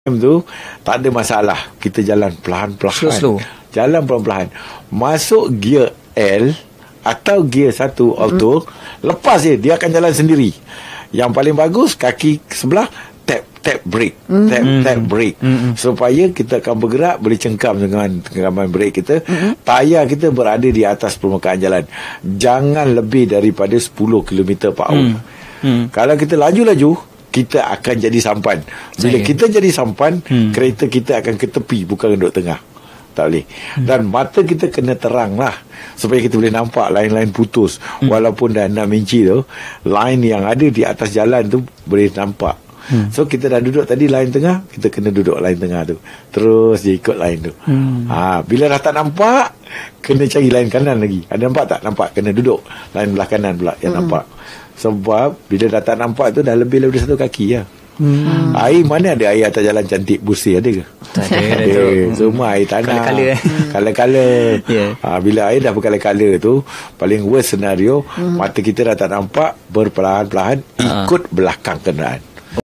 tu tak ada masalah. Kita jalan perlahan-perlahan. Slow. Jalan perlahan-perlahan. Masuk gear L atau gear 1 auto, lepas dia akan jalan sendiri. Yang paling bagus kaki sebelah tap brake, tap brake, supaya kita akan bergerak, boleh cengkam dengan genggaman brake kita. Tayar kita berada di atas permukaan jalan. Jangan lebih daripada 10 km per hour. Kalau kita laju-laju, kita akan jadi sampan. Bila kita jadi sampan, kereta kita akan ke tepi, bukan duduk tengah. Tak boleh. Dan mata kita kena terang lah, supaya kita boleh nampak line-line putus. Walaupun dah 6 inci tu, line yang ada di atas jalan tu boleh nampak. So kita dah duduk tadi line tengah, kita kena duduk line tengah tu, terus dia ikut line tu. Bila dah tak nampak, kena cari line kanan lagi. Ada nampak tak? Nampak, kena duduk line belah kanan pula yang nampak. Sebab bila dah tak nampak tu, dah lebih daripada 1 kaki lah. Air, mana ada air atas jalan cantik bersih, ada ke? Tak ada. Semua air tanah, Color-color. Bila air dah bercolor-color tu, paling worst scenario, mata kita dah tak nampak, berperlahan-perlahan ikut belakang kenderaan.